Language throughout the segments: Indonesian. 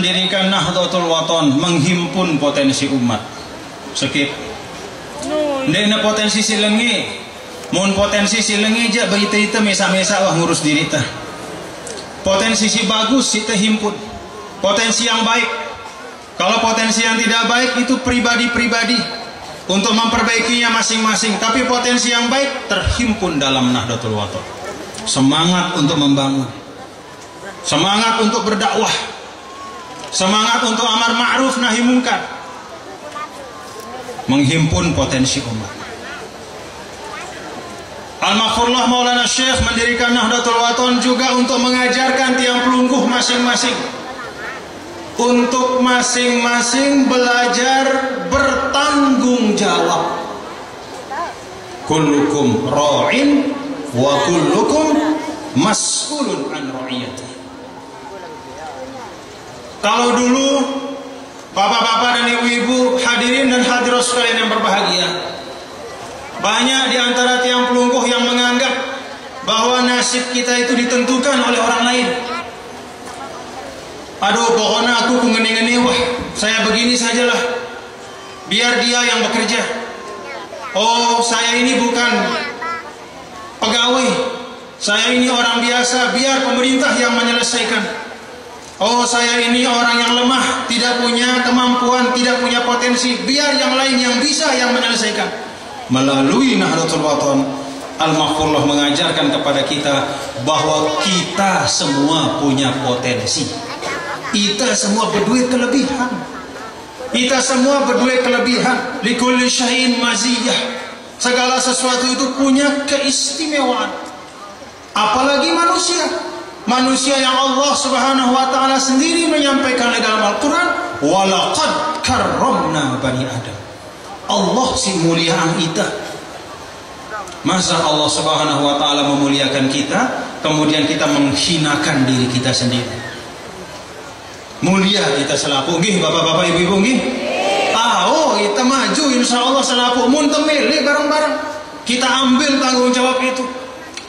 Mendirikan Nahdlatul Wathon, menghimpun potensi umat. Skip. Ndekna potensi silengi, mun potensi silengi aja berita-ita mesa-mesa wah ngurus diri tah. Potensi si bagus kita himpun. Potensi yang baik. Kalau potensi yang tidak baik itu pribadi-pribadi untuk memperbaikinya masing-masing. Tapi potensi yang baik terhimpun dalam Nahdlatul Wathon. Semangat untuk membangun, semangat untuk berdakwah, semangat untuk amar ma'ruf nahi munkar, menghimpun potensi umat. Al-Maghfurullah Maulana Syekh mendirikan Nahdlatul Wathon juga untuk mengajarkan tiang pelungguh masing-masing, untuk masing-masing belajar bertanggung jawab. Kullukum ra'in wa kullukum mas'ulun an ra'iyati. Kalau dulu bapak-bapak dan ibu-ibu, hadirin dan hadirat sekalian yang berbahagia, banyak di antara tiang pelungguh yang menganggap bahwa nasib kita itu ditentukan oleh orang lain. Aduh, pokoknya aku ngene-ngene, wah saya begini sajalah, biar dia yang bekerja. Oh, saya ini bukan pegawai, saya ini orang biasa, biar pemerintah yang menyelesaikan. Oh, saya ini orang yang lemah, tidak punya kemampuan, tidak punya potensi, biar yang lain yang bisa yang menyelesaikan. Melalui Nahdlatul Wathon, Al-Maghfurullah mengajarkan kepada kita bahwa kita semua punya potensi. Kita semua berduit kelebihan. Kita semua berduit kelebihan. Likulli syai'in maziyah. Segala sesuatu itu punya keistimewaan. Apalagi manusia. Manusia yang Allah Subhanahu wa taala sendiri menyampaikan dalam Al-Qur'an, "Walaqad karramna bani Adam." Allah si muliaan kita. Masa Allah Subhanahu wa taala memuliakan kita, kemudian kita menghinakan diri kita sendiri? Mulia kita selaku nggih bapak-bapak ibu-ibu nggih. Oh, kita maju insyaallah selaku mun temele bareng-bareng. Kita ambil tanggung jawab itu.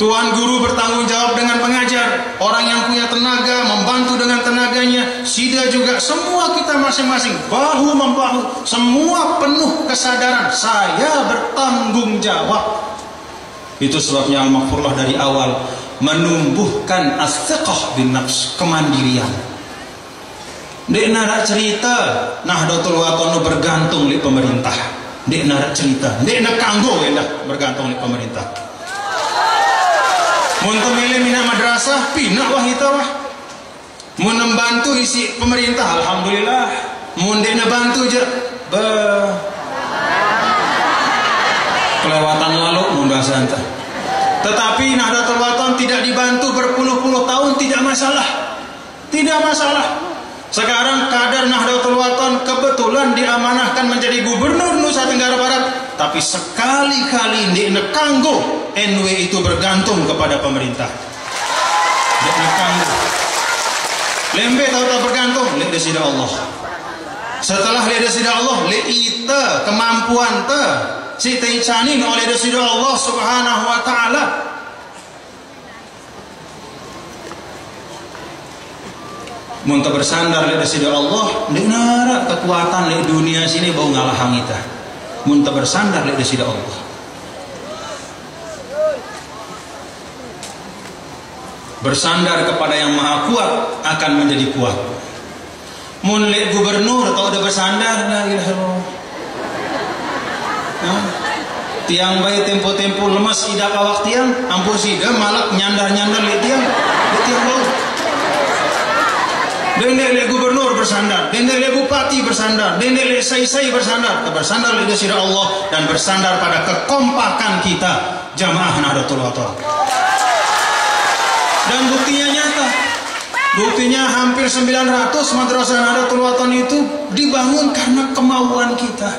Tuan guru bertanggung jawab dengan pengajar, orang yang punya tenaga membantu dengan tenaganya, sida juga, semua kita masing-masing bahu membahu, semua penuh kesadaran saya bertanggung jawab. Itu sebabnya Al-Maghfurullah dari awal menumbuhkan as-thiqah bin nafs, kemandirian. Dek nara cerita Nahdlatul Wathon bergantung di pemerintah. Dek nara cerita, dek nak kanggo endah bergantung di pemerintah. Mun temele mina madrasah pindah wah kita wah. Mun membantu isi pemerintah alhamdulillah. Mun dek nak bantu je kelewatan lalu mun bahasa anta. Tetapi Nahdlatul Wathon tidak dibantu berpuluh-puluh tahun tidak masalah. Tidak masalah. Sekarang kader Nahdlatul Wathon kebetulan diamanahkan menjadi gubernur Nusa Tenggara Barat, tapi sekali-kali di nekanggo NW itu bergantung kepada pemerintah. Di nekanggo. Lembe tahu tak bergantung, lihat desida Allah. Setelah lihat desida Allah, lihat ita kemampuan te si teicanin oleh desida Allah Subhanahu wa taala. Muntah bersandar di desida Allah, di nara kekuatan di dunia sini bau ngalahang kita. Muntah bersandar di desida Allah. Bersandar kepada yang maha kuat akan menjadi kuat. Mun le gubernur atau udah bersandar, la ilaha illallah. Tiang bayi tempo-tempo lemas idak awak tiang, ampun sida malak nyandar-nyandar le tiang bau. Dendek gubernur bersandar, dendek bupati bersandar, dendek sai-sai bersandar, bersandar di desida Allah dan bersandar pada kekompakan kita jamaah Nahdlatul Wathon. Dan buktinya nyata. Buktinya hampir 900 madrasah Nahdlatul Wathon itu dibangun karena kemauan kita.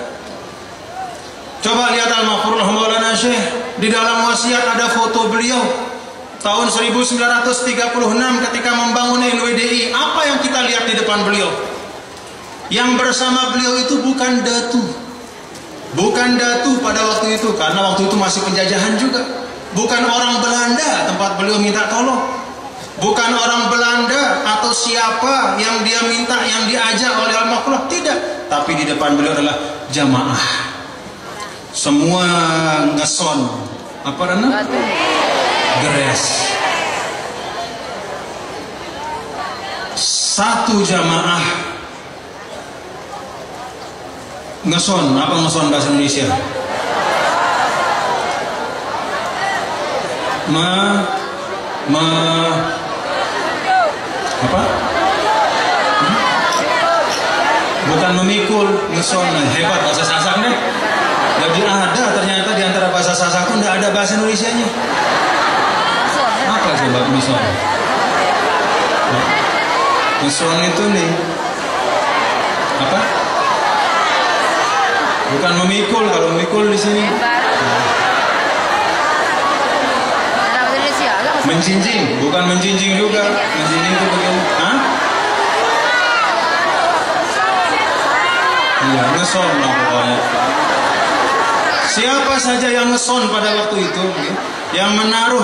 Coba lihat Al-Maghfurullah Maulana Syekh, di dalam wasiat ada foto beliau. Tahun 1936 ketika membangun NWDI, apa yang kita lihat di depan beliau? Yang bersama beliau itu bukan datu. Bukan datu pada waktu itu, karena waktu itu masih penjajahan juga. Bukan orang Belanda tempat beliau minta tolong. Bukan orang Belanda atau siapa yang dia minta, yang diajak oleh al-makhluk, tidak. Tapi di depan beliau adalah jamaah. Semua ngeson. Apa namanya? Geres. Satu jamaah ngeson. Apa ngeson bahasa Indonesia? Apa? Bukan memikul, ngeson. Hebat bahasa Sasak deh. Jadi ada ternyata di antara bahasa Sasak itu tidak ada bahasa Indonesianya. Apa coba ngeson? Ngeson itu nih apa? Bukan memikul, kalau memikul di sini. Menjinjing, bukan menjinjing juga. Menjinjing itu begini. Hah? Iya, ngeson lah pokoknya. Siapa saja yang ngeson pada waktu itu, yang menaruh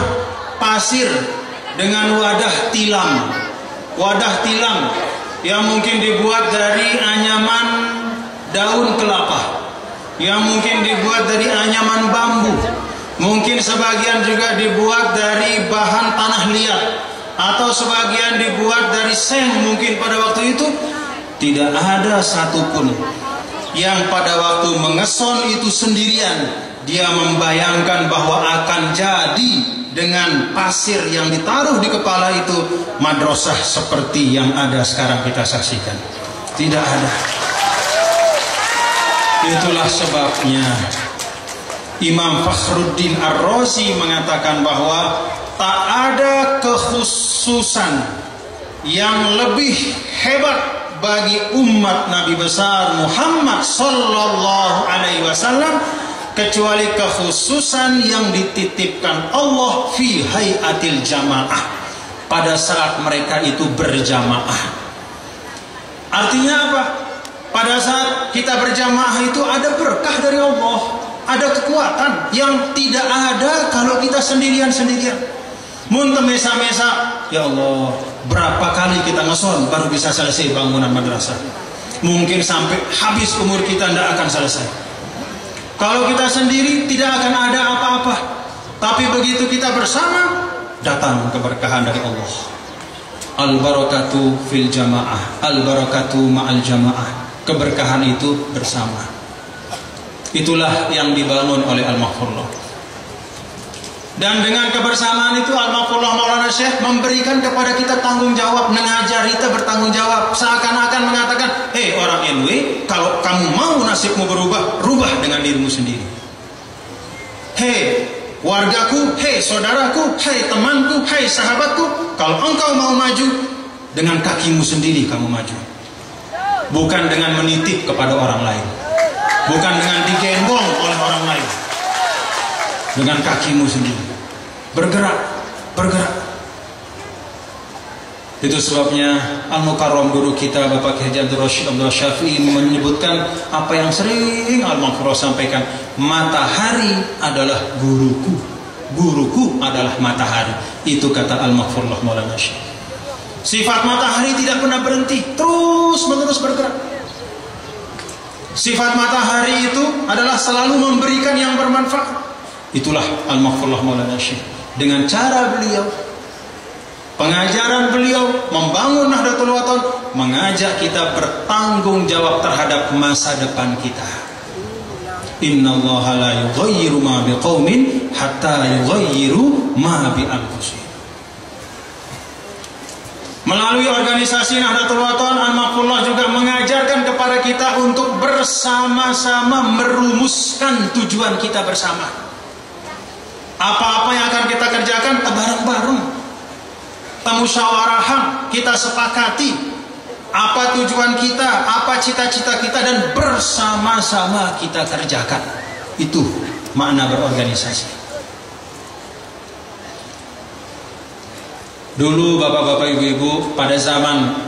pasir dengan wadah tilam. Wadah tilam yang mungkin dibuat dari anyaman daun kelapa, yang mungkin dibuat dari anyaman bambu, mungkin sebagian juga dibuat dari bahan tanah liat, atau sebagian dibuat dari seng mungkin pada waktu itu. Tidak ada satupun yang pada waktu mengeson itu sendirian dia membayangkan bahwa akan jadi dengan pasir yang ditaruh di kepala itu madrasah seperti yang ada sekarang kita saksikan. Tidak ada. Itulah sebabnya Imam Fakhruddin Ar-Razi mengatakan bahwa tak ada kekhususan yang lebih hebat bagi umat Nabi besar Muhammad sallallahu alaihi wasallam kecuali kekhususan yang dititipkan Allah fi hayatil jamaah, pada saat mereka itu berjamaah. Artinya apa? Pada saat kita berjamaah itu ada berkah dari Allah, ada kekuatan yang tidak ada kalau kita sendirian-sendirian. Muntah mesa-mesa, ya Allah, berapa kali kita ngeson baru bisa selesai bangunan madrasah. Mungkin sampai habis umur kita tidak akan selesai. Kalau kita sendiri tidak akan ada apa-apa. Tapi begitu kita bersama, datang keberkahan dari Allah. Al-barakatu fil jamaah, al-barakatu ma'al jamaah. Keberkahan itu bersama. Itulah yang dibangun oleh Al-Maghfurullah. Dan dengan kebersamaan itu Al-Maghfurullah Maulana Syekh memberikan kepada kita tanggung jawab, mengajar kita bertanggung jawab. Seakan-akan mengatakan, hei orang NW, kalau kamu mau nasibmu berubah, rubah dengan dirimu sendiri. Hei wargaku, hei saudaraku, hei temanku, hei sahabatku, kalau engkau mau maju, dengan kakimu sendiri kamu maju. Bukan dengan menitip kepada orang lain, bukan dengan digendong oleh orang lain. Dengan kakimu sendiri, bergerak, bergerak. Itu sebabnya Al-Mukarram guru kita Bapak Kiai Abdul Rashid Abdul Syafi'i menyebutkan apa yang sering Al-Maghfurullah sampaikan, matahari adalah guruku, guruku adalah matahari. Itu kata Al-Maghfurullah Maulana Syekh. Sifat matahari tidak pernah berhenti, terus menerus bergerak. Sifat matahari itu adalah selalu memberikan yang bermanfaat. Itulah Al-Maghfurullah Maulana Syekh. Dengan cara beliau, pengajaran beliau, membangun Nahdlatul Wathon, mengajak kita bertanggung jawab terhadap masa depan kita. Innallaha la yughayyiru ma biqaumin hatta yughayyiru ma bi anfusihim. Melalui organisasi Nahdlatul Wathon, Al-Maghfurullah juga mengajarkan kepada kita untuk bersama-sama merumuskan tujuan kita bersama. Apa-apa yang akan kita kerjakan bareng-bareng, musyawarahkan, kita sepakati apa tujuan kita, apa cita-cita kita, dan bersama-sama kita kerjakan. Itu makna berorganisasi. Dulu bapak-bapak ibu-ibu, pada zaman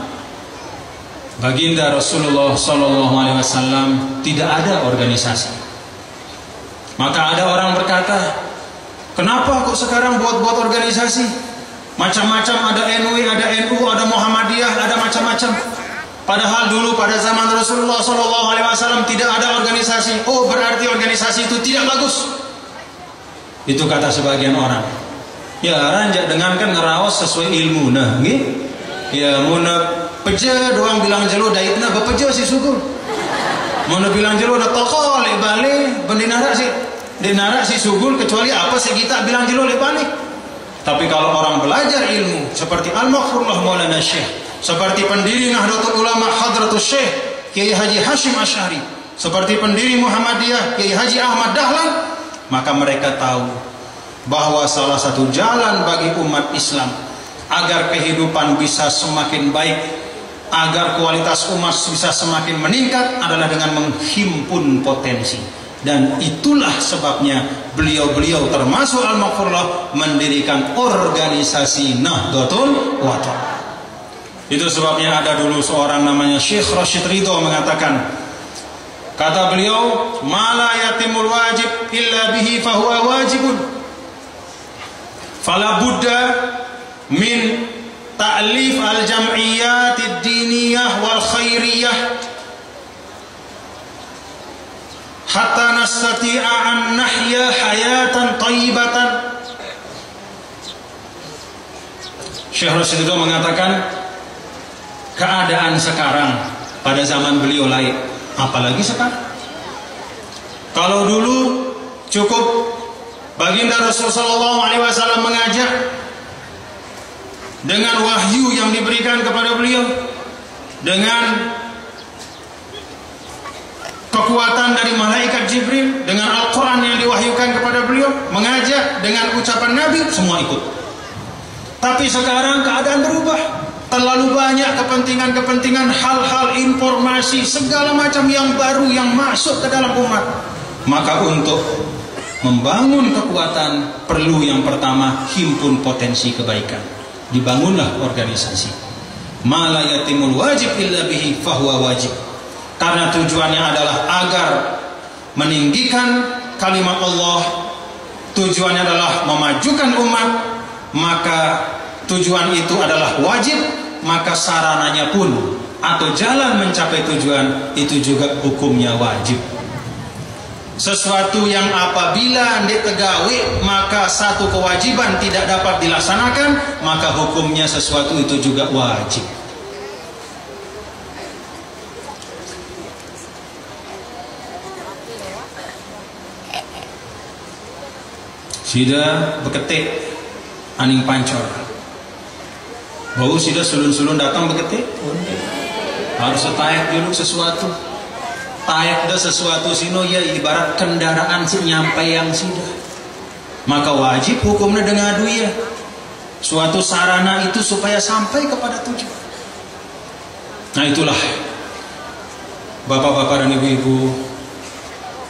baginda Rasulullah SAW tidak ada organisasi. Maka ada orang berkata, kenapa kok sekarang buat-buat organisasi? Macam-macam, ada NU, ada NU, ada Muhammadiyah, ada macam-macam. Padahal dulu pada zaman Rasulullah SAW tidak ada organisasi. Oh, berarti organisasi itu tidak bagus. Itu kata sebagian orang. Ya ranjak dengan kan ngerawas sesuai ilmu nah, gitu. Ya muna peja doang bilang jelo daitna bepeja si sugul. Muna bilang jelo da toko le bale bendinara si sugul kecuali apa sih kita bilang jelo le balik. Tapi kalau orang belajar ilmu seperti Al-Maghfurullah Maulana Syekh, seperti pendiri Nahdlatul Ulama Hadratus Syekh Kiai Haji Hashim Asy'ari, seperti pendiri Muhammadiyah Kiai Haji Ahmad Dahlan, maka mereka tahu bahwa salah satu jalan bagi umat Islam agar kehidupan bisa semakin baik, agar kualitas umat bisa semakin meningkat adalah dengan menghimpun potensi. Dan itulah sebabnya beliau-beliau termasuk Al-Maghfurullah mendirikan organisasi Nahdlatul Wathon. Itu sebabnya ada dulu seorang namanya Syekh Rashid Ridho mengatakan, kata beliau, "Ma la yatimul wajib illa bihi fahuwa wajibun. Fala budda min ta'lif al-jam'iyyat ad-diniyah wal khairiyah hatta nastati'a an nahya hayatan thayyibatan." Syekh Rashid itu mengatakan keadaan sekarang pada zaman beliau lain, apalagi sekarang. Kalau dulu cukup baginda Rasulullah SAW mengajak dengan wahyu yang diberikan kepada beliau, dengan kekuatan dari malaikat Jibril, dengan Al-Quran yang diwahyukan kepada beliau, mengajak dengan ucapan Nabi, semua ikut. Tapi sekarang keadaan berubah. Terlalu banyak kepentingan-kepentingan, hal-hal, informasi, segala macam yang baru yang masuk ke dalam umat. Maka untuk membangun kekuatan perlu yang pertama himpun potensi kebaikan. Dibangunlah organisasi. Ma la yatimul wajib illa bihi fahuwa wajib. Karena tujuannya adalah agar meninggikan kalimat Allah, tujuannya adalah memajukan umat, maka tujuan itu adalah wajib, maka sarananya pun atau jalan mencapai tujuan itu juga hukumnya wajib. Sesuatu yang apabila ditegawi maka satu kewajiban tidak dapat dilaksanakan, maka hukumnya sesuatu itu juga wajib. Sida beketik aning pancor. Bau sida sulun-sulun datang beketik. Harus tayak dulu sesuatu. Tayak dah sesuatu sino ya ibarat kendaraan si nyampe yang sida. Maka wajib hukumnya dengan adu ya. Suatu sarana itu supaya sampai kepada tujuan. Nah itulah bapak-bapak dan ibu-ibu,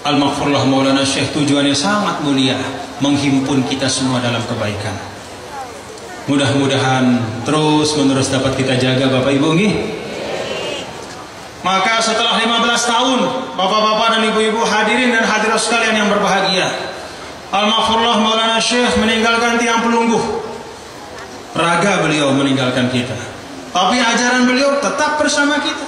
Al-Maghfurullah Maulana Syekh tujuannya sangat mulia, menghimpun kita semua dalam kebaikan. Mudah-mudahan terus menerus dapat kita jaga Bapak Ibu nggih. Maka setelah 15 tahun Bapak-bapak dan Ibu-ibu hadirin dan hadirat sekalian yang berbahagia, Al-Maghfurullah Maulana Syekh meninggalkan tiang pelungguh. Raga beliau meninggalkan kita, tapi ajaran beliau tetap bersama kita.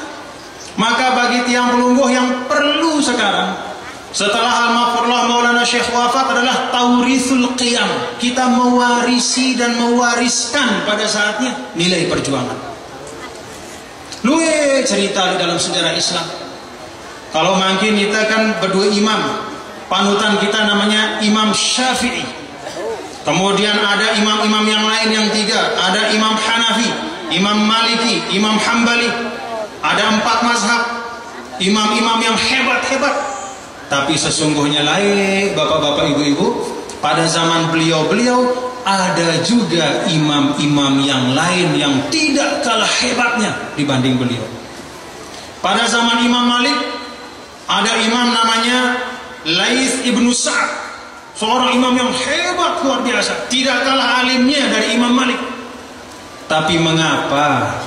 Maka bagi tiang pelungguh yang perlu sekarang setelah Al-Maghfurullah Maulana Syekh wafat adalah taurithul qiyam. Kita mewarisi dan mewariskan pada saatnya nilai perjuangan. Luwe cerita di dalam sejarah Islam. Kalau mungkin kita kan berdua imam, panutan kita namanya Imam Syafi'i. Kemudian ada imam-imam yang lain yang tiga. Ada Imam Hanafi, Imam Maliki, Imam Hambali. Ada 4 mazhab, imam-imam yang hebat-hebat. Tapi sesungguhnya lain bapak-bapak ibu-ibu, pada zaman beliau-beliau ada juga imam-imam yang lain yang tidak kalah hebatnya dibanding beliau. Pada zaman Imam Malik ada imam namanya Laits ibnu Sa'ad, seorang imam yang hebat luar biasa, tidak kalah alimnya dari Imam Malik. Tapi mengapa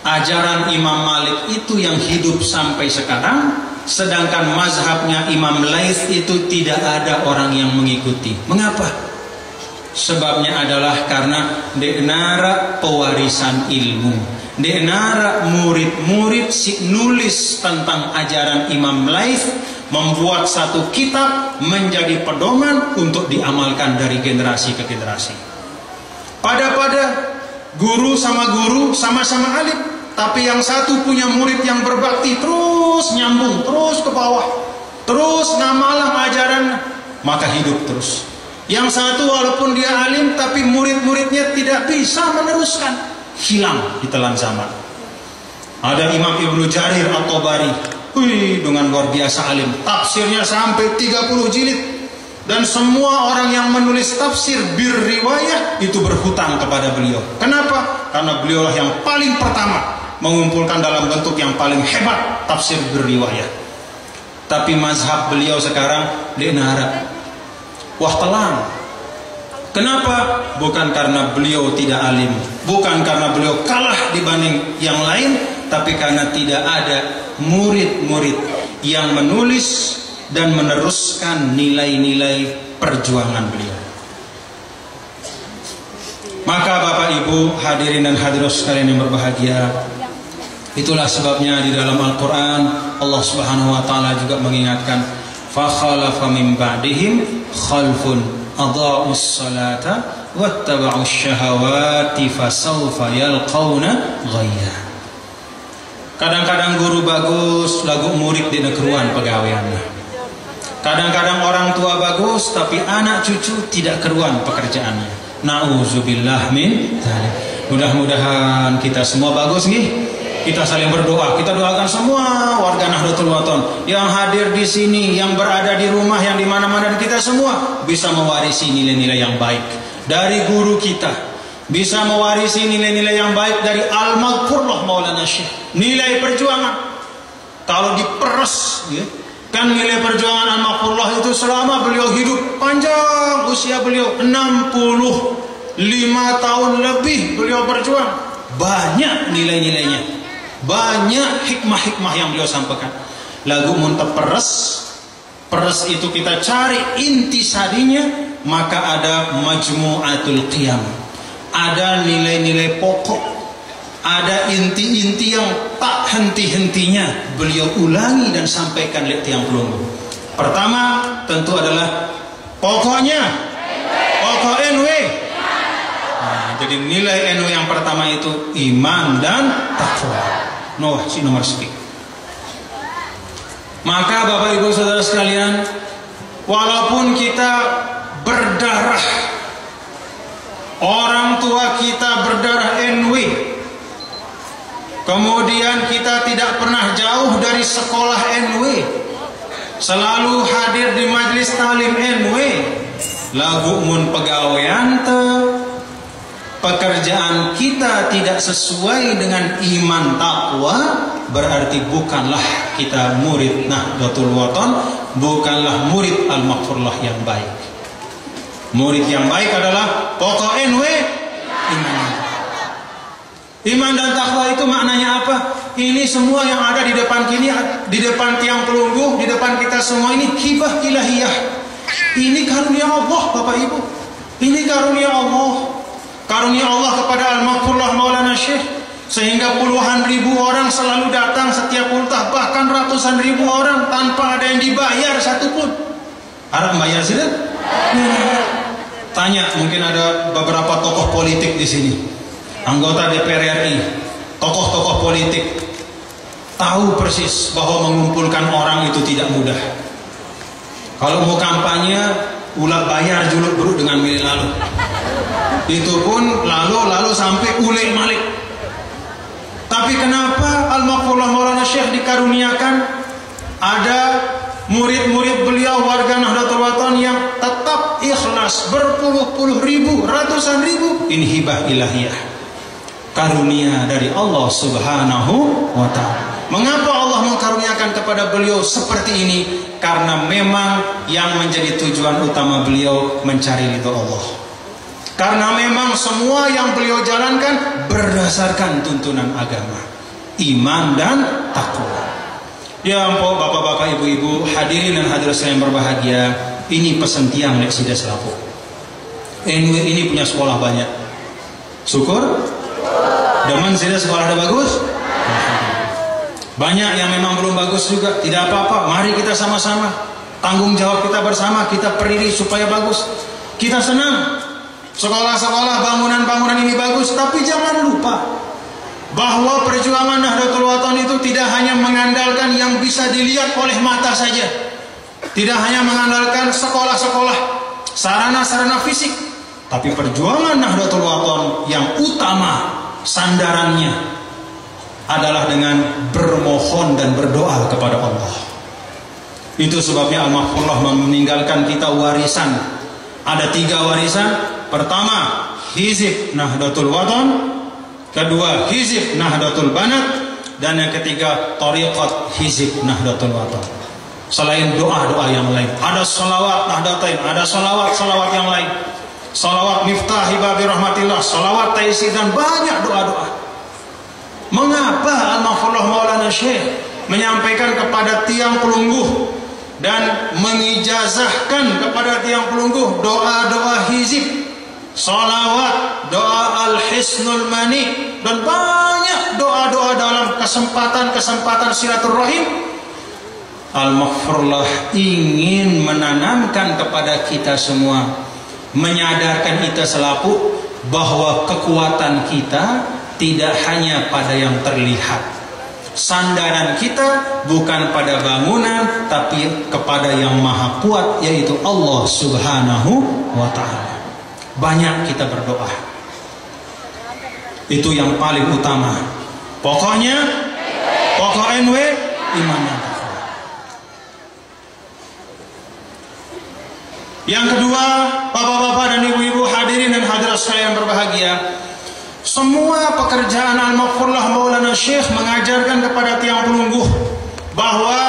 ajaran Imam Malik itu yang hidup sampai sekarang, sedangkan mazhabnya Imam Laits itu tidak ada orang yang mengikuti? Mengapa? Sebabnya adalah karena denara pewarisan ilmu. Denara murid-murid si nulis tentang ajaran Imam Laits, membuat satu kitab menjadi pedoman untuk diamalkan dari generasi ke generasi. Pada guru sama-sama alim, tapi yang satu punya murid yang berbakti, terus nyambung terus ke bawah, terus ngamalah ajaran, maka hidup terus. Yang satu walaupun dia alim, tapi murid-muridnya tidak bisa meneruskan, hilang di telan zaman. Ada Imam Ibnu Jarir At-Tabari, dengan luar biasa alim, tafsirnya sampai 30 jilid, dan semua orang yang menulis tafsir bir-riwayah itu berhutang kepada beliau. Kenapa? Karena beliaulah yang paling pertama mengumpulkan dalam bentuk yang paling hebat tafsir bir-riwayah. Tapi mazhab beliau sekarang denara, wah telan. Kenapa? Bukan karena beliau tidak alim, bukan karena beliau kalah dibanding yang lain, tapi karena tidak ada murid-murid yang menulis dan meneruskan nilai-nilai perjuangan beliau. Maka Bapak Ibu hadirin dan hadirat sekalian yang berbahagia, itulah sebabnya di dalam Al-Quran Allah Subhanahu wa Ta'ala juga mengingatkan, fa khalafa min ba'dihim khalfun adha'us salata wattaba'us syahawati fasawfa yalqawna ghayya. Kadang-kadang guru bagus, lagu murid di negerian pegawaiannya. Kadang-kadang orang tua bagus, tapi anak cucu tidak keruan pekerjaannya. Na'udzubillah min dzalik. Mudah-mudahan kita semua bagus nih. Kita saling berdoa, kita doakan semua warga Nahdlatul Wathon yang hadir di sini, yang berada di rumah, yang di mana-mana, dan kita semua bisa mewarisi nilai-nilai yang baik dari guru kita, bisa mewarisi nilai-nilai yang baik dari Al-Maghfurlah Maulana Syekh. Nilai perjuangan kalau diperes, ya, kan nilai perjuangan Al-Maghfurlah itu selama beliau hidup panjang usia beliau 65 tahun lebih beliau berjuang, banyak nilai-nilainya, banyak hikmah-hikmah yang beliau sampaikan. Lagu muntah peres itu kita cari intisarinya, maka ada Majmu'atul Qiyam, ada nilai-nilai pokok, ada inti-inti yang tak henti-hentinya beliau ulangi dan sampaikan lewat tiang pelunggu. Pertama tentu adalah pokoknya pokok NW. Jadi nilai NW yang pertama itu iman dan takwa. Nomor sekian. Maka Bapak Ibu Saudara sekalian, walaupun kita berdarah, orang tua kita berdarah NW, kemudian kita tidak pernah jauh dari sekolah NW, selalu hadir di majelis talim NW, lagu mun pegawaian pekerjaan kita tidak sesuai dengan iman takwa, berarti bukanlah kita murid Nahdlatul Wathon, bukanlah murid Al-Maghfurlah yang baik. Murid yang baik adalah pokok NW iman. Iman dan takwa itu maknanya apa? Ini semua yang ada di depan kini, di depan tiang pelunggu, di depan kita semua ini hibah ilahiyah. Ini karunia Allah Bapak Ibu. Ini karunia Allah. Karunia Allah kepada Al-Maghfurlah Maulana Syekh, sehingga puluhan ribu orang selalu datang setiap ultah, bahkan ratusan ribu orang tanpa ada yang dibayar satupun. Harap bayar sih? Tanya, mungkin ada beberapa tokoh politik di sini, anggota DPR RI, tokoh-tokoh politik, tahu persis bahwa mengumpulkan orang itu tidak mudah. Kalau mau kampanye, ulah bayar juluk buruk dengan milih lalu. Itu pun lalu sampai ule malik. Tapi kenapa Al-Maghfurlah Maulana Syekh dikaruniakan ada murid-murid beliau warga Nahdlatul Wathon yang tetap ikhlas, berpuluh-puluh ribu, ratusan ribu? Ini hibah ilahiyah, karunia dari Allah Subhanahu wa Ta'ala. Mengapa Allah mengkaruniakan kepada beliau seperti ini? Karena memang yang menjadi tujuan utama beliau mencari ridho Allah. Karena memang semua yang beliau jalankan berdasarkan tuntunan agama, iman dan takwa. Ya ampun bapak-bapak, ibu-ibu, hadirin dan hadirat yang berbahagia, ini pesen tiang lek sida selapo. NW ini punya sekolah banyak. Syukur? Demen sudah sekolah ada bagus. Banyak yang memang belum bagus juga, tidak apa-apa. Mari kita sama-sama, tanggung jawab kita bersama, kita periri supaya bagus. Kita senang sekolah-sekolah, bangunan-bangunan ini bagus, tapi jangan lupa bahwa perjuangan Nahdlatul Wathon itu tidak hanya mengandalkan yang bisa dilihat oleh mata saja, tidak hanya mengandalkan sekolah-sekolah, sarana-sarana fisik, tapi perjuangan Nahdlatul Wathon yang utama sandarannya adalah dengan bermohon dan berdoa kepada Allah. Itu sebabnya Al-Mahfurullah meninggalkan kita warisan. Ada 3 warisan. Pertama, Hizib Nahdlatul Wathon. Kedua, Hizib Nahdlatul Banat. Dan yang ketiga, Thariqat Hizib Nahdlatul Wathon. Selain doa-doa yang lain, ada salawat Nahdlatain, ada salawat yang lain. Salawat Miftahi Babi Rahmatillah, salawat Taisir, dan banyak doa-doa. Mengapa Al-Mahfurullah Maulana Syekh menyampaikan kepada tiang pelungguh dan mengijazahkan kepada tiang pelungguh doa-doa hizib, salawat, doa al-hisnul mani, dan banyak doa-doa dalam kesempatan-kesempatan silaturahim? Al-Mahfurullah ingin menanamkan kepada kita semua, menyadarkan kita selaku bahwa kekuatan kita tidak hanya pada yang terlihat. Sandaran kita bukan pada bangunan, tapi kepada yang maha kuat, yaitu Allah Subhanahu wa ta'ala. Banyak kita berdoa, itu yang paling utama. Pokoknya pokok NW iman dan takwa. Yang kedua, bapak-bapak dan ibu-ibu hadirin dan hadirat sekalian berbahagia, semua pekerjaan Al-Mahfurullah Maulana Syekh mengajarkan kepada tiang pelungguh bahwa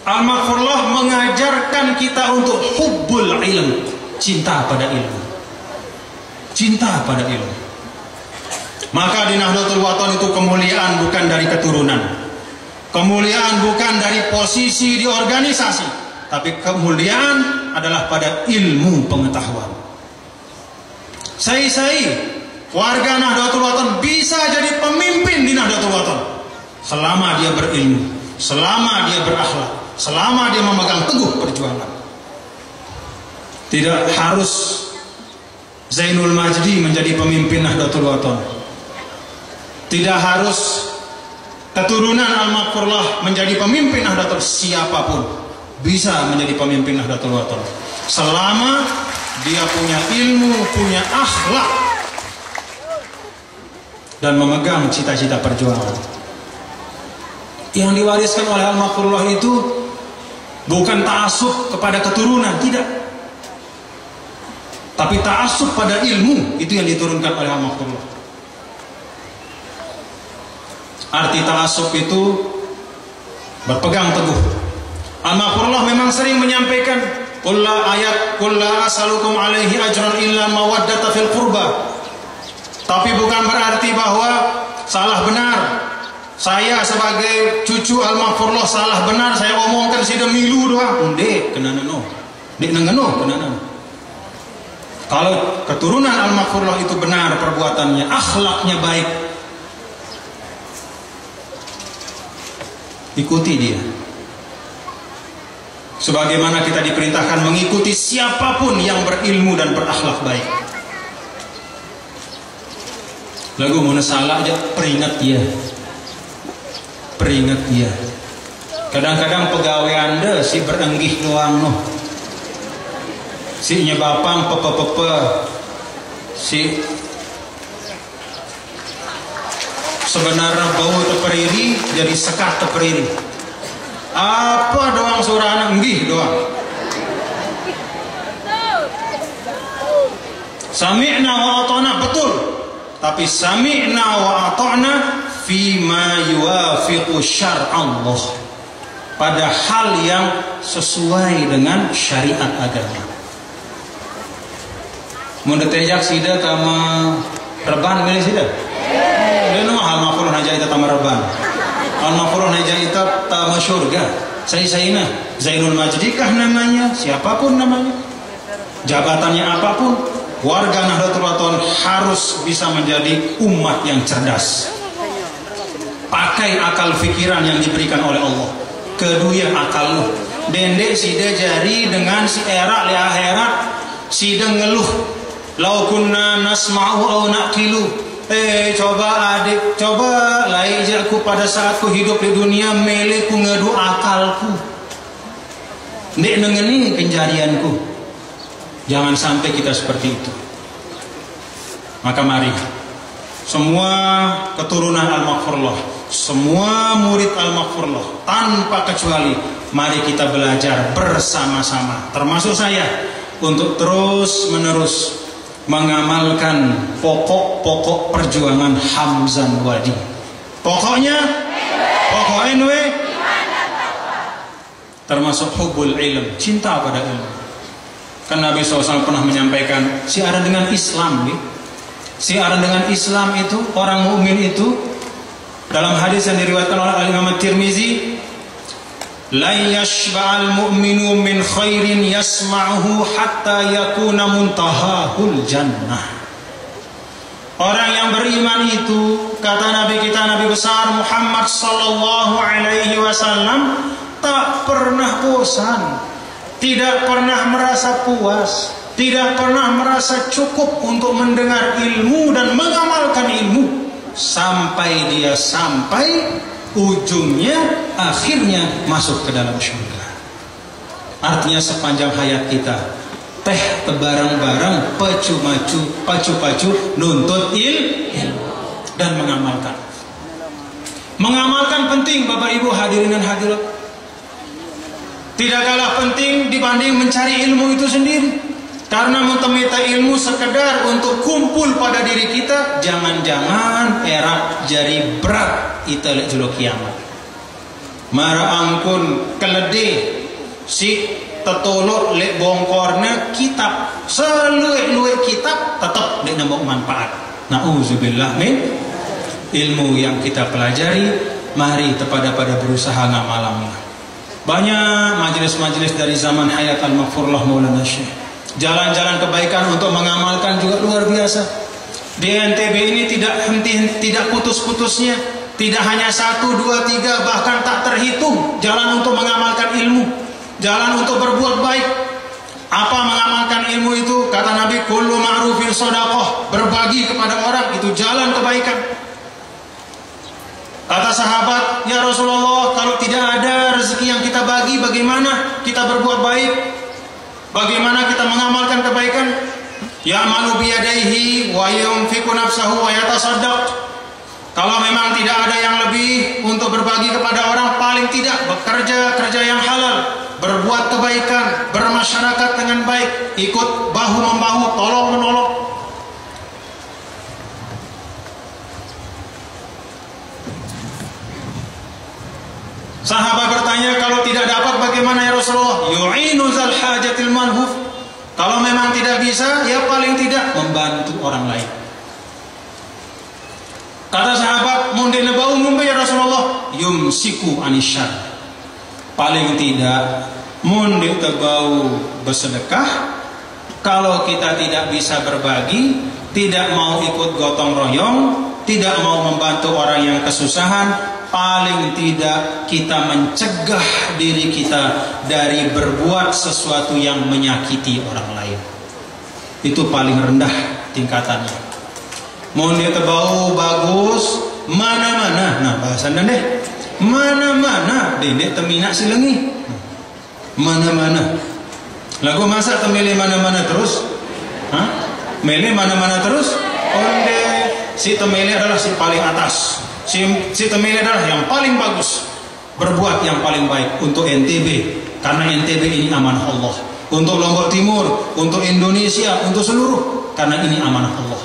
Al-Mahfurullah mengajarkan kita untuk hubbul ilm, cinta pada ilmu. Cinta pada ilmu. Maka di Nahdlatul Wathon itu kemuliaan bukan dari keturunan, kemuliaan bukan dari posisi di organisasi, tapi kemuliaan adalah pada ilmu pengetahuan. Saya warga Nahdlatul Wathon bisa jadi pemimpin di Nahdlatul Wathon selama dia berilmu, selama dia berakhlak, selama dia memegang teguh perjuangan. Tidak harus Zainul Majdi menjadi pemimpin Nahdlatul Wathon. Tidak harus keturunan Al-Mahfurullah menjadi pemimpin Nahdlatul. Siapapun bisa menjadi pemimpin Nahdlatul Wathon selama dia punya ilmu, punya akhlak, dan memegang cita-cita perjuangan. Yang diwariskan oleh Al-Mahfurullah itu bukan ta'assub kepada keturunan, tidak, tapi ta'assub pada ilmu. Itu yang diturunkan oleh Al-Mahfurullah. Arti ta'assub itu berpegang teguh. Al-Mahfurullah memang sering menyampaikan Qul la as'alukum alaihi ajran illa mawaddata fil qurba. Tapi bukan berarti bahwa salah benar. Saya sebagai cucu Al-Mahfurullah salah benar, saya omongkan si demilu doang. Ndek kenana no. Ndek nangano kenana. Kalau keturunan Al-Mahfurullah itu benar perbuatannya, akhlaknya baik, ikuti dia. Sebagaimana kita diperintahkan mengikuti siapapun yang berilmu dan berakhlak baik. Lagu mau salah aja, peringat dia. Peringat dia. Kadang-kadang pegawai Anda si berenggih doang noh. Si nyebapang pepe-pepe. Si sebenarnya bau teperiri jadi sekat teperiri. Apa doang surana enggih doang. Sami'na wa ata'na, betul. Tapi sami'na wa ata'na fima yuwafiqu syar'allah, pada hal yang sesuai dengan syariat agama. Mun ditejak sida tama reban milih sida. Denu Al-Mahfurullah naja ita tama reban. Al-Mahfurullah naja ita tama surga. Saya Zainul Majdi kah namanya, siapapun namanya, jabatannya apapun, warga Nahdlatul Wathon harus bisa menjadi umat yang cerdas. Pakai akal pikiran yang diberikan oleh Allah. Kedua akal lu. Dendek sida jari dengan si era li akhirat sida ngeluh. Lau kunna nasma'u au naqilu. Coba adik, coba laijaku pada saat ku hidup di dunia meleku ngedu akalku. Nek nengeni kenjarianku. Jangan sampai kita seperti itu. Maka mari semua keturunan Al-Maghfurlah, semua murid Al-Maghfurlah tanpa kecuali, mari kita belajar bersama-sama, termasuk saya, untuk terus menerus mengamalkan pokok-pokok perjuangan Hamzan Wadi. Pokoknya termasuk hubul ilm, cinta pada ilmu. Kan Nabi SAW pernah menyampaikan siaran dengan Islam, siaran dengan Islam itu, orang mukmin itu, dalam hadis yang diriwayatkan oleh Imam At-Tirmizi, la yashba'al mu'minu min khairin yasma'uhu hatta yakuna muntahahul jannah. Orang yang beriman itu, kata Nabi kita, Nabi besar Muhammad sallallahu alaihi wasallam, tak pernah bosan, tidak pernah merasa puas, tidak pernah merasa cukup untuk mendengar ilmu dan mengamalkan ilmu sampai dia sampai ujungnya, akhirnya masuk ke dalam surga. Artinya sepanjang hayat kita teh tebarang-barang pacu-pacu nuntut ilmu dan mengamalkan. Mengamalkan penting Bapak Ibu hadirin dan hadirat. Tidak kalah penting dibanding mencari ilmu itu sendiri. Karena mentemita ilmu sekedar untuk kumpul pada diri kita, jangan-jangan erak jari berat ita lek jelo kiamat. Mara angkun kelede si tetolok lek bongkornya kitab, seluek-luek kitab tetap lek nambah manfaat. Nauzubillah min ilmu yang kita pelajari, mari pada berusaha ngamalnya. Banyak majelis-majelis dari zaman hayat Al-Maghfurlah Maulana Syekh. Jalan-jalan kebaikan untuk mengamalkan juga luar biasa. Di NTB ini tidak putus-putusnya, tidak hanya 1, 2, 3, bahkan tak terhitung jalan untuk mengamalkan ilmu, jalan untuk berbuat baik. Apa mengamalkan ilmu itu? Kata Nabi, kullu ma'rufin shadaqah, berbagi kepada orang itu jalan kebaikan. Kata sahabat, ya Rasulullah, kalau tidak ada rezeki yang kita bagi, bagaimana kita berbuat baik? Bagaimana kita mengamalkan kebaikan? Ya'malu biyadaihi wa yunfiqu nafsahu wa yatasaddaq. Kalau memang tidak ada yang lebih untuk berbagi kepada orang, paling tidak bekerja yang halal, berbuat kebaikan, bermasyarakat dengan baik, ikut bahu-membahu, tolong-menolong. Sahabat bertanya, kalau tidak dapat bagaimana ya Rasulullah? Yu'inu zal hajatil manhuf. Kalau memang tidak bisa, ya paling tidak membantu orang lain. Kata sahabat, mundine bau mumbai ya Rasulullah, yumsiku anisyar. Paling tidak mundine bau bersedekah. Kalau kita tidak bisa berbagi, tidak mau ikut gotong royong, tidak mau membantu orang yang kesusahan, paling tidak kita mencegah diri kita dari berbuat sesuatu yang menyakiti orang lain. Itu paling rendah tingkatannya. Mau dia terbau bagus, mana-mana. Nah bahasan dan deh, mana-mana. Dendek temina silengi, mana-mana. Lagu masa temilih mana-mana terus? Hah? Milih mana-mana terus? Onde si temilih adalah si paling atas. Si temilih adalah yang paling bagus, berbuat yang paling baik untuk NTB, karena NTB ini amanah Allah. Untuk Lombok Timur, untuk Indonesia, untuk seluruh, karena ini amanah Allah.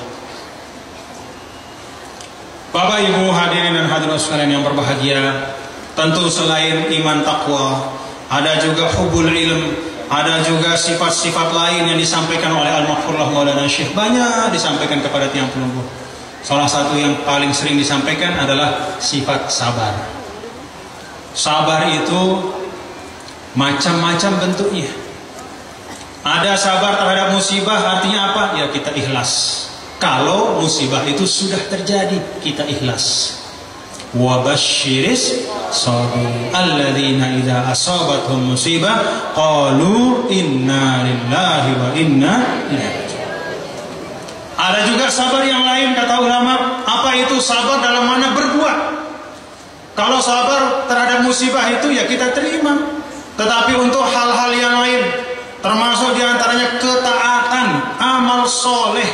Bapak Ibu hadirin dan hadirat sekalian yang berbahagia, tentu selain iman takwa, ada juga hubul ilm, ada juga sifat-sifat lain yang disampaikan oleh Al-Maghfurlah Maulana Syekh, banyak disampaikan kepada tiang pelungguh. Salah satu yang paling sering disampaikan adalah sifat sabar. Sabar itu macam-macam bentuknya. Ada sabar terhadap musibah, artinya apa? Ya kita ikhlas. Kalau musibah itu sudah terjadi, kita ikhlas. Wa basyiris sabirin alladzina idza asabathum musibah qalu inna lillahi wa inna ilaihi raji'un. Ada juga sabar yang lain, kata ulama. Apa itu sabar? Dalam mana berbuat. Kalau sabar terhadap musibah itu ya kita terima. Tetapi untuk hal-hal yang lain, termasuk diantaranya ketaatan, amal soleh,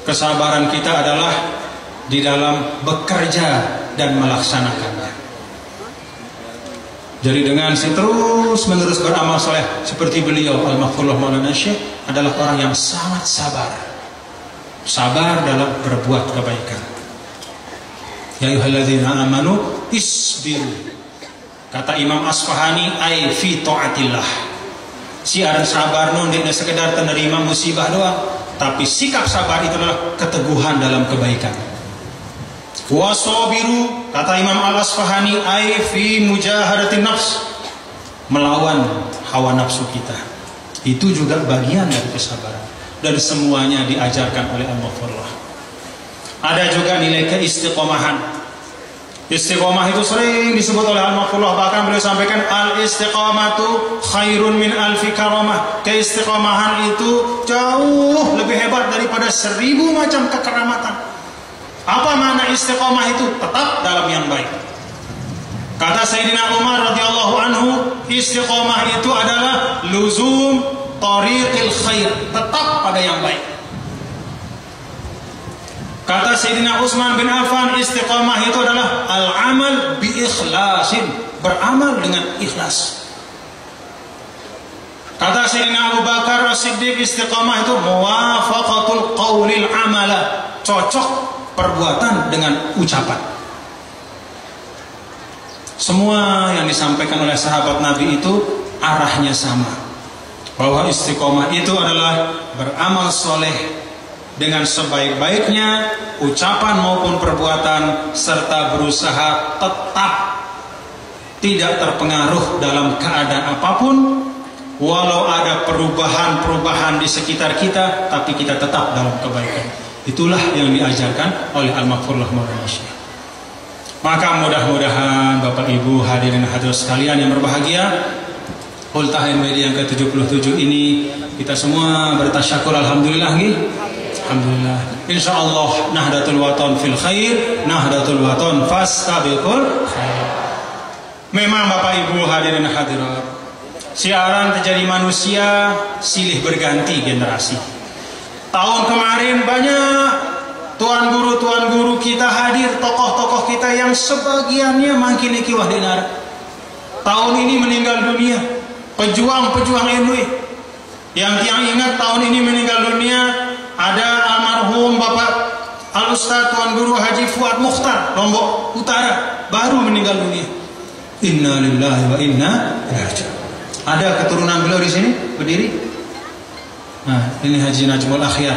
kesabaran kita adalah di dalam bekerja dan melaksanakannya. Jadi dengan terus menerus beramal soleh seperti beliau Al-Maghfurullah Maulana Syekh adalah orang yang sangat sabar. Sabar dalam berbuat kebaikan. Ya ayyuhalladzina amanu isbiru. Kata Imam Asfahani, ai fi taatillah. Siaran sabar non tidak sekedar menerima musibah doang, tapi sikap sabar itu adalah keteguhan dalam kebaikan. Wasabiru, kata Imam Al-Asfahani, ai fi mujahadatin nafs, melawan hawa nafsu kita. Itu juga bagian dari kesabaran, dan semuanya diajarkan oleh Al-Maghfurullah. Ada juga nilai keistiqomahan. Istiqomah itu sering disebut oleh Al-Maghfurullah, bahkan beliau sampaikan al-istiqamatu khairun min alfi karamah. Keistiqomahan itu jauh lebih hebat daripada 1000 macam kekeramatan. Apa makna istiqomah itu? Tetap dalam yang baik. Kata Sayyidina Umar radhiyallahu anhu, istiqomah itu adalah luzum tariqil khair, tetap pada yang baik. Kata Sayyidina Utsman bin Affan, istiqamah itu adalah al-amal bi ikhlasin, beramal dengan ikhlas. Kata Sayyidina Abu Bakar As-Siddiq, istiqamah itu muwafaqatul qaulil amala, cocok perbuatan dengan ucapan. Semua yang disampaikan oleh sahabat Nabi itu arahnya sama, bahwa istiqamah itu adalah beramal soleh dengan sebaik-baiknya ucapan maupun perbuatan, serta berusaha tetap tidak terpengaruh dalam keadaan apapun, walau ada perubahan-perubahan di sekitar kita, tapi kita tetap dalam kebaikan. Itulah yang diajarkan oleh Al-Maghfurullah Maulana Syekh. Maka mudah-mudahan Bapak Ibu hadirin hadirat sekalian yang berbahagia, Ultah NWD yang ke-77 ini kita semua bertasyakur alhamdulillah nih. Alhamdulillah. Insyaallah Nahdlatul Wathon fil khair, Nahdlatul Wathon fastabiqul khair. Memang Bapak Ibu hadirin hadirat, siaran terjadi manusia silih berganti generasi. Tahun kemarin banyak tuan guru kita hadir, tokoh-tokoh kita yang sebagiannya makin ikiwah dinar. Tahun ini meninggal dunia pejuang-pejuang NW. Yang ingat tahun ini meninggal dunia ada almarhum Bapak Al-Ustaz Tuan Guru Haji Fuad Mukhtar, Lombok Utara, baru meninggal dunia. Inna lillahi wa inna ilaihi raji'un. Ada keturunan beliau di sini berdiri. Nah, ini Haji Najmul Akhyar.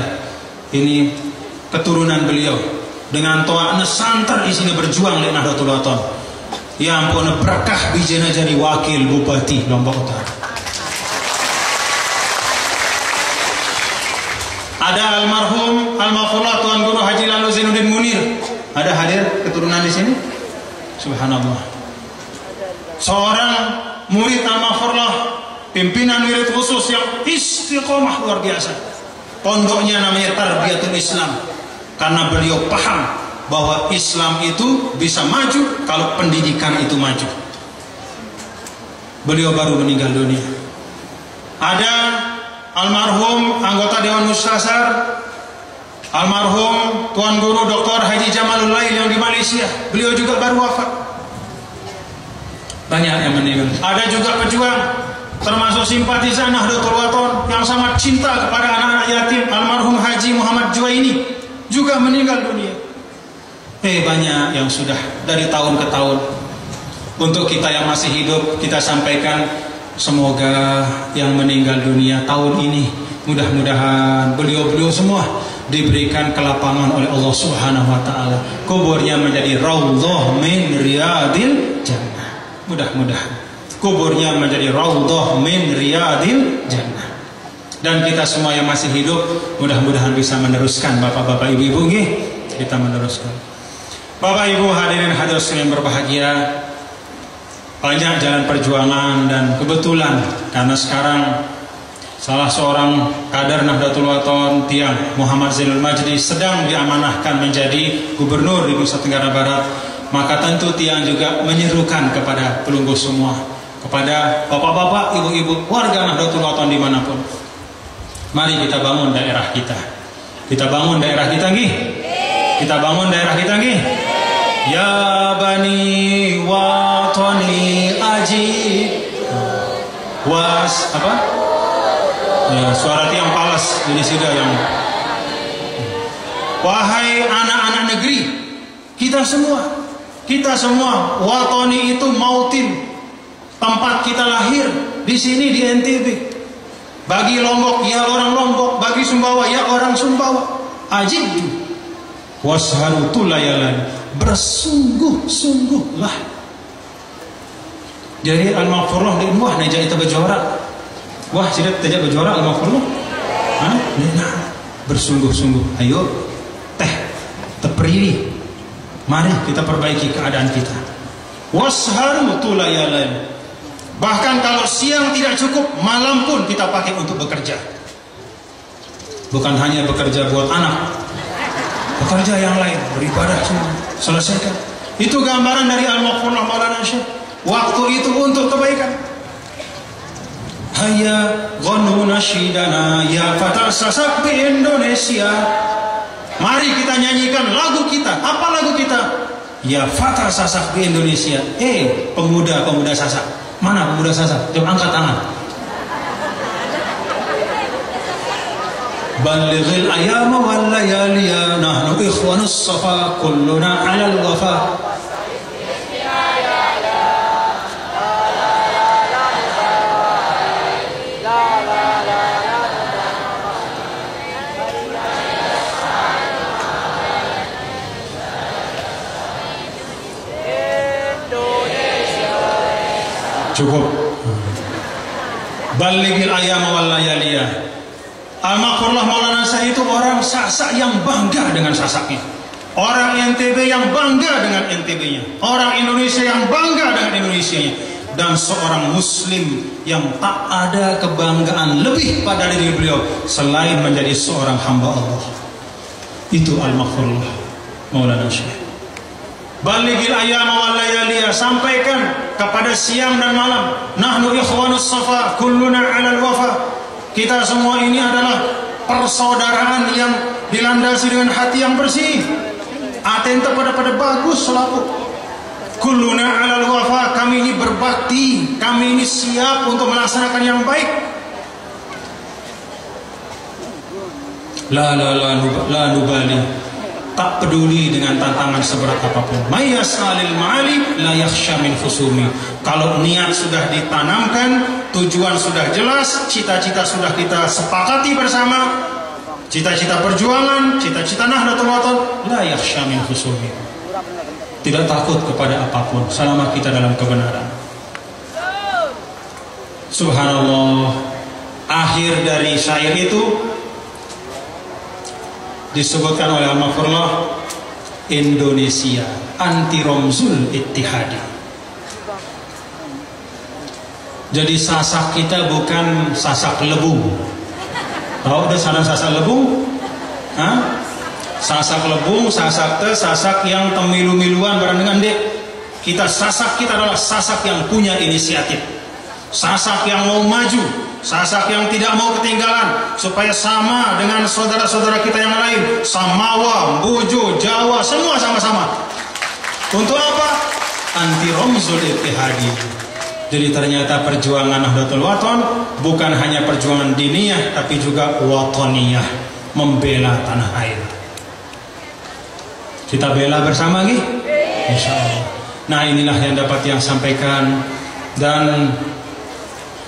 Ini keturunan beliau dengan toa santer di sini berjuang di Nahdlatul Wathon. Ya ampun, berkah bijena jadi wakil Bupati Lombok Utara. Ada almarhum Al-Maghfurullah Tuan Guru Haji Lalu Zainuddin Munir. Ada hadir keturunan di sini? Subhanallah. Seorang murid Al-Maghfurullah, pimpinan murid khusus yang istiqomah luar biasa. Pondoknya namanya Tarbiyatul Islam, karena beliau paham bahwa Islam itu bisa maju kalau pendidikan itu maju. Beliau baru meninggal dunia. Ada almarhum anggota Dewan Mustasar, almarhum Tuan Guru Dr. Haji Jamalul Lail yang di Malaysia. Beliau juga baru wafat. Banyak yang meninggal. Ada juga pejuang termasuk simpatisan Nahdlatul Wathon yang sangat cinta kepada anak-anak yatim, almarhum Haji Muhammad Juwaini juga meninggal dunia. Banyak yang sudah dari tahun ke tahun. Untuk kita yang masih hidup, kita sampaikan semoga yang meninggal dunia tahun ini, mudah-mudahan beliau-beliau semua diberikan kelapangan oleh Allah Subhanahu wa taala. Kuburnya menjadi raudhah min riyadil jannah. Mudah-mudahan. kuburnya menjadi raudhah min riyadil jannah. Dan kita semua yang masih hidup mudah-mudahan bisa meneruskan, bapak-bapak, ibu-ibu nggih, kita meneruskan. Bapak Ibu hadirin hadirat yang berbahagia, banyak jalan perjuangan dan kebetulan karena sekarang salah seorang kader Nahdlatul Wathon Tiang Muhammad Zainul Majdi sedang diamanahkan menjadi gubernur di Nusa Tenggara Barat, maka tentu Tiang juga menyerukan kepada pelunggu semua, kepada bapak-bapak, ibu-ibu, warga Nahdlatul Wathon dimanapun, mari kita bangun daerah kita. Kita bangun daerah kita nggih. Kita bangun daerah kita nggih. Ya bani watani ajib was apa? Ya, suara Tiang Pales jadi sudah yang wahai anak-anak negeri, kita semua watani itu mautin, tempat kita lahir di sini di NTB. Bagi Lombok ya orang Lombok, bagi Sumbawa ya orang Sumbawa. Ajib washaru tulayalan, bersungguh-sungguhlah. Jadi al-maghfurlah di wah naja itu berjuara. Wah sidat tajak berjuara al-maghfurlah. Nah, bersungguh-sungguh. Ayo teh tepri. Mari kita perbaiki keadaan kita. Washaru tulayalan. Bahkan kalau siang tidak cukup, malam pun kita pakai untuk bekerja. Bukan hanya bekerja buat anak, bekerja yang lain, beribadah semua, selesaikan. Itu gambaran dari Al-Maghfurlah Maulana Syekh. Waktu itu untuk kebaikan. Hayya ghanu nasyidana ya fatal sasak di Indonesia. Mari kita nyanyikan lagu kita. Apa lagu kita? Ya fatal sasak di Indonesia. Pemuda-pemuda sasak. Mana pemuda sasak? Coba angkat tangan. Ballighil ayama wal layaliya nahnu ikhwanus safa kulluna 'alal wafa. Cukup. Ballighil ayama wal layaliya. Al-Maghfurlah Maulana Syekh itu orang Sasak yang bangga dengan Sasaknya, orang NTB yang bangga dengan NTB-nya, orang Indonesia yang bangga dengan Indonesianya, dan seorang Muslim yang tak ada kebanggaan lebih pada diri beliau selain menjadi seorang hamba Allah. Itu Al-Maghfurlah Maulana Syekh. Balighil ayyama wal layaliya, sampaikan kepada siang dan malam, nahnu ikhwanus safa kulluna 'alal wafa. Kita semua ini adalah persaudaraan yang dilandasi dengan hati yang bersih. Atenta pada bagus selaku. Kulluna 'alal wafa, kami ini berbakti, kami ini siap untuk melaksanakan yang baik. La nubali, tak peduli dengan tantangan seberat apapun. Mayyasalil ma'ali la yakhsha min khusumi. Kalau niat sudah ditanamkan, tujuan sudah jelas, cita-cita sudah kita sepakati bersama, cita-cita perjuangan, cita-cita Nahdlatul Wathon, la yakhsha min khusumi. Tidak takut kepada apapun selama kita dalam kebenaran. Subhanallah. Akhir dari syair itu disebutkan oleh Al-Maghfurlah, Indonesia anti romzul ittihadi. Jadi Sasak kita bukan Sasak Lebu. Tahu udah sana Sasak Lebu? Hah? Sasak Lebu, Sasak teh, Sasak yang temilu-miluan barang dengan dek. Sasak kita adalah Sasak yang punya inisiatif, Sasak yang mau maju, Sasak yang tidak mau ketinggalan supaya sama dengan saudara-saudara kita yang lain, Samawa, Bojo, Jawa, semua sama-sama. Untuk apa? Anti romzul ittihadi. Jadi ternyata perjuangan Nahdlatul Wathon bukan hanya perjuangan diniyah, tapi juga watoniyah, membela tanah air. Kita bela bersama nih, insya Allah. Nah inilah yang dapat yang sampaikan, dan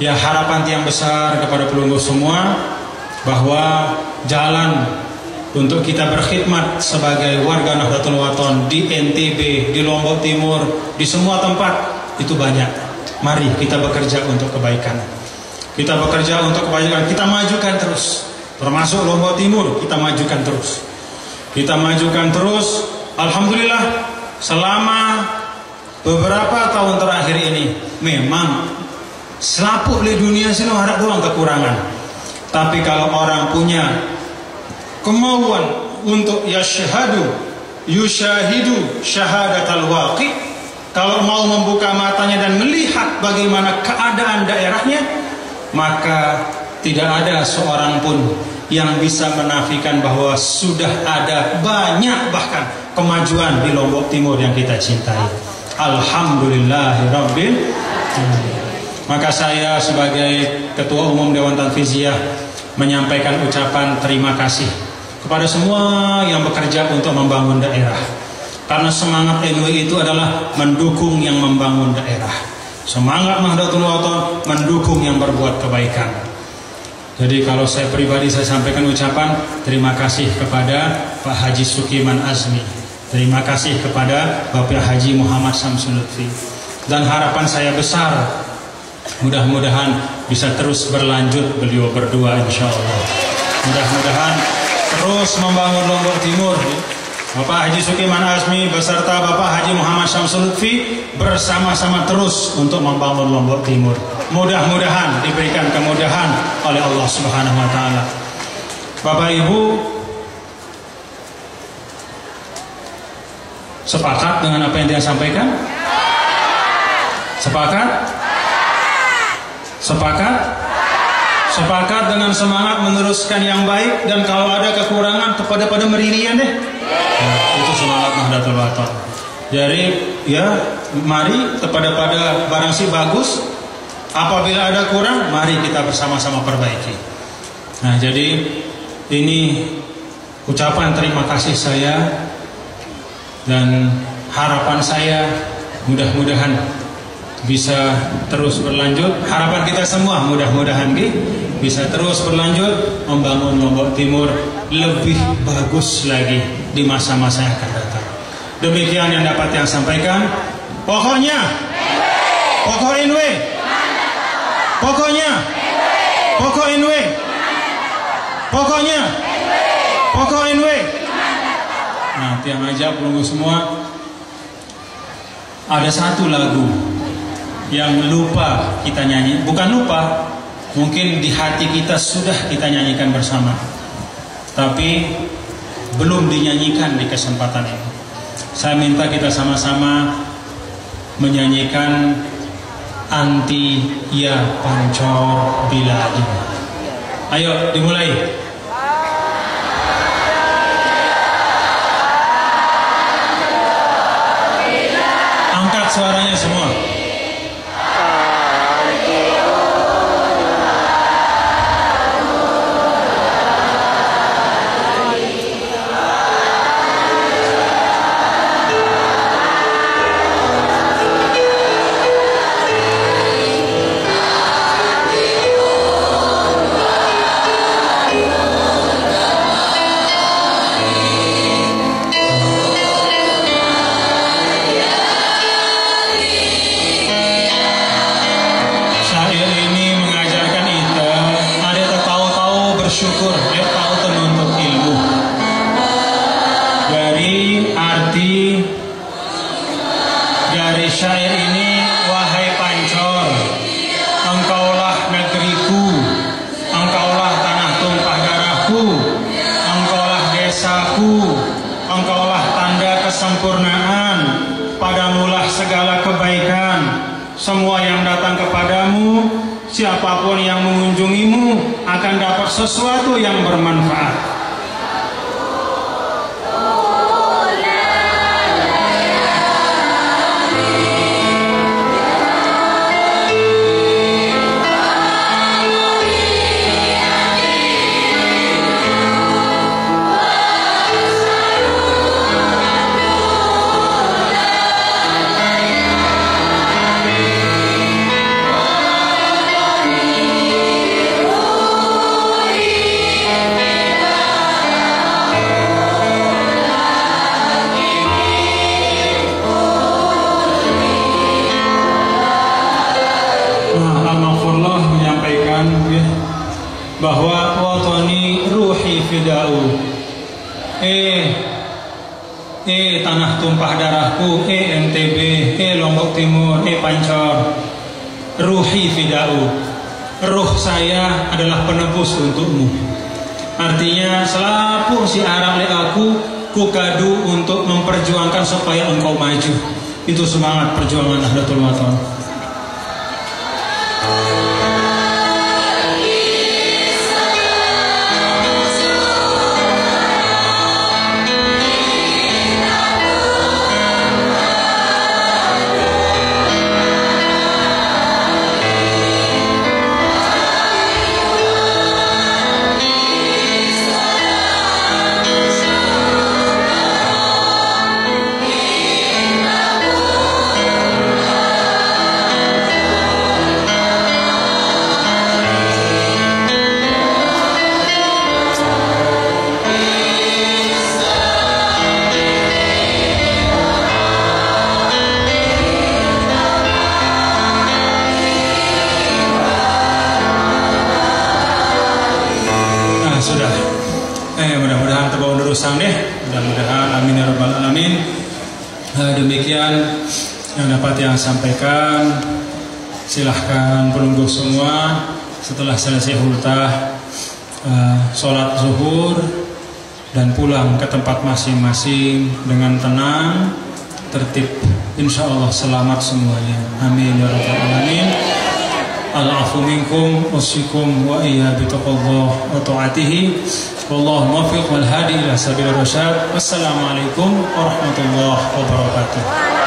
ya harapan yang besar kepada pelunggu semua bahwa jalan untuk kita berkhidmat sebagai warga Nahdlatul Wathon di NTB, di Lombok Timur, di semua tempat itu banyak. Mari kita bekerja untuk kebaikan. Kita bekerja untuk kebaikan. Kita majukan terus. Termasuk Lombok Timur, kita majukan terus. Kita majukan terus. Alhamdulillah, selama beberapa tahun terakhir ini memang selaput di dunia sini harap doang kekurangan. Tapi kalau orang punya kemauan untuk yushahidu syahadatal waqi, kalau mau membuka matanya dan melihat bagaimana keadaan daerahnya, maka tidak ada seorang pun yang bisa menafikan bahwa sudah ada banyak bahkan kemajuan di Lombok Timur yang kita cintai. Alhamdulillahirabbil alamin. Maka saya sebagai Ketua Umum Dewan Tanfiziyah menyampaikan ucapan terima kasih kepada semua yang bekerja untuk membangun daerah. Karena semangat NU itu adalah mendukung yang membangun daerah. Semangat Nahdlatul Wathon mendukung yang berbuat kebaikan. Jadi kalau saya pribadi saya sampaikan ucapan terima kasih kepada Pak Haji Sukiman Azmi. Terima kasih kepada Bapak Haji Muhammad Samsul Lutfi. Dan harapan saya besar, mudah-mudahan bisa terus berlanjut beliau berdua insya Allah. Mudah-mudahan terus membangun Lombok Timur. Bapak Haji Sukiman Azmi beserta Bapak Haji Muhammad Samsul Lutfi bersama-sama terus untuk membangun Lombok Timur. Mudah-mudahan diberikan kemudahan oleh Allah Subhanahu wa taala. Bapak Ibu sepakat dengan apa yang dia sampaikan? Sepakat? Sepakat? Sepakat dengan semangat meneruskan yang baik, dan kalau ada kekurangan pada meririan deh. Nah, itu semangat Nahdlatul Wathon. Jadi ya mari pada barang si bagus, apabila ada kurang mari kita bersama-sama perbaiki. Nah jadi ini ucapan terima kasih saya, dan harapan saya mudah-mudahan bisa terus berlanjut. Harapan kita semua mudah-mudahan bisa terus berlanjut membangun Lombok Timur lebih bagus lagi di masa-masa yang akan datang. Demikian yang dapat yang sampaikan. Pokoknya pokok NW, pokoknya pokok NW, pokoknya pokok NW. Nah, tiang aja pelunggu semua. Ada satu lagu yang lupa kita nyanyi, bukan lupa, mungkin di hati kita sudah kita nyanyikan bersama, tapi belum dinyanyikan di kesempatan ini. Saya minta kita sama-sama menyanyikan Anti Ya Pancor Biladi. Ayo dimulai. Angkat suaranya semua. Syukur, tahu menuntut ilmu. Dari syair ini, wahai Pancor, engkaulah negeriku, engkaulah tanah tumpah darahku, engkaulah desaku, engkaulah tanda kesempurnaan, padamulah segala kebaikan. Semua yang datang kepadamu, siapapun yang mengunjungimu akan dapat sesuatu yang bermanfaat. tanah tumpah darahku, NTB, Lombok Timur, Pancor, ruhi fida'u, ruh saya adalah penebus untukmu. Artinya selapu si Arab le aku, ku kadu untuk memperjuangkan supaya engkau maju. Itu semangat perjuangan Nahdlatul Wathon. Sudah, mudah-mudahan terbawa terusan deh, mudah-mudahan amin ya rabbal alamin. Demikian yang dapat yang sampaikan. Silahkan pelungguh semua setelah selesai hultah sholat zuhur dan pulang ke tempat masing-masing dengan tenang, tertib. Insya Allah selamat semuanya. Amin ya rabbal alamin. Al-afu minkum usikum wa iya bitaqallah wa ta'atihi wallahu muwaffiq wal hadi ila sabil rasyad. Wassalamualaikum warahmatullahi wabarakatuh.